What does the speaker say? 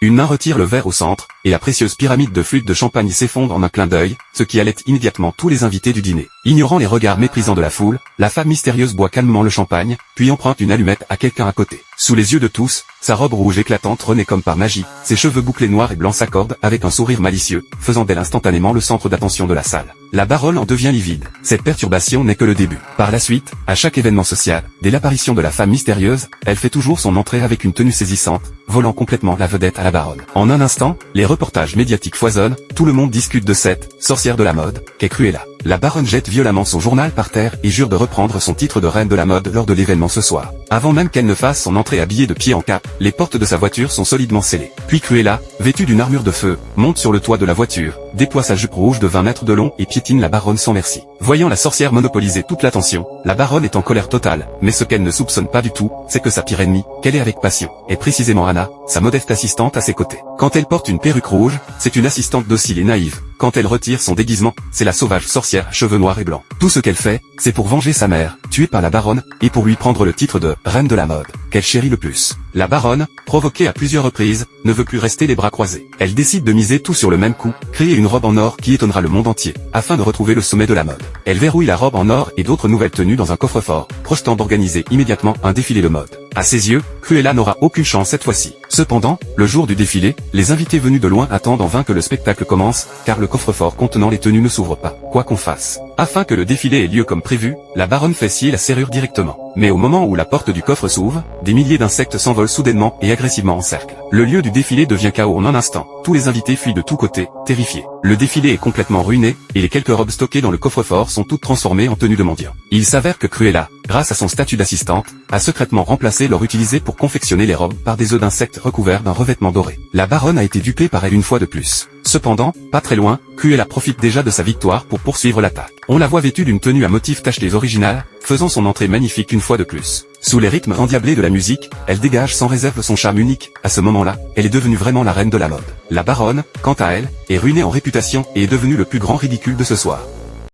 Une main retire le verre au centre, et la précieuse pyramide de flûte de champagne s'effondre en un clin d'œil, ce qui allait immédiatement tous les invités du dîner. Ignorant les regards méprisants de la foule, la femme mystérieuse boit calmement le champagne, puis emprunte une allumette à quelqu'un à côté. Sous les yeux de tous, sa robe rouge éclatante renaît comme par magie, ses cheveux bouclés noirs et blancs s'accordent avec un sourire malicieux, faisant d'elle instantanément le centre d'attention de la salle. La baronne en devient livide. Cette perturbation n'est que le début. Par la suite, à chaque événement social, dès l'apparition de la femme mystérieuse, elle fait toujours son entrée avec une tenue saisissante, volant complètement la vedette à la baronne. En un instant, les reportages médiatiques foisonnent, tout le monde discute de cette sorcière de la mode, qu'est Cruella. La baronne jette violemment son journal par terre et jure de reprendre son titre de reine de la mode lors de l'événement ce soir. Avant même qu'elle ne fasse son entrée habillée de pied en cap, les portes de sa voiture sont solidement scellées. Puis Cruella, vêtue d'une armure de feu, monte sur le toit de la voiture, déploie sa jupe rouge de 20 mètres de long et piétine la baronne sans merci. Voyant la sorcière monopoliser toute l'attention, la baronne est en colère totale, mais ce qu'elle ne soupçonne pas du tout, c'est que sa pire ennemie, qu'elle est avec passion, est précisément Anna, sa modeste assistante à ses côtés. Quand elle porte une perruque rouge, c'est une assistante docile et naïve. Quand elle retire son déguisement, c'est la sauvage sorcière à cheveux noirs et blancs. Tout ce qu'elle fait, c'est pour venger sa mère, tuée par la baronne, et pour lui prendre le titre de reine de la mode, qu'elle chérit le plus. La baronne, provoquée à plusieurs reprises, ne veut plus rester les bras croisés. Elle décide de miser tout sur le même coup, créer une robe en or qui étonnera le monde entier, afin de retrouver le sommet de la mode. Elle verrouille la robe en or et d'autres nouvelles tenues dans un coffre-fort, projetant d'organiser immédiatement un défilé de mode. À ses yeux, Cruella n'aura aucune chance cette fois-ci. Cependant, le jour du défilé, les invités venus de loin attendent en vain que le spectacle commence, car le coffre-fort contenant les tenues ne s'ouvre pas, quoi qu'on fasse. Afin que le défilé ait lieu comme prévu, la baronne fait scier la serrure directement. Mais au moment où la porte du coffre s'ouvre, des milliers d'insectes s'envolent soudainement et agressivement en cercle. Le lieu du défilé devient chaos en un instant. Tous les invités fuient de tous côtés, terrifiés. Le défilé est complètement ruiné, et les quelques robes stockées dans le coffre-fort sont toutes transformées en tenues de mendiant. Il s'avère que Cruella, grâce à son statut d'assistante, a secrètement remplacé l'or utilisé pour confectionner les robes par des œufs d'insectes recouverts d'un revêtement doré. La baronne a été dupée par elle une fois de plus. Cependant, pas très loin, Cruella profite déjà de sa victoire pour poursuivre l'attaque. On la voit vêtue d'une tenue à motifs tachetés originale, faisant son entrée magnifique une fois de plus. Sous les rythmes endiablés de la musique, elle dégage sans réserve son charme unique. À ce moment-là, elle est devenue vraiment la reine de la mode. La baronne, quant à elle, est ruinée en réputation et est devenue le plus grand ridicule de ce soir.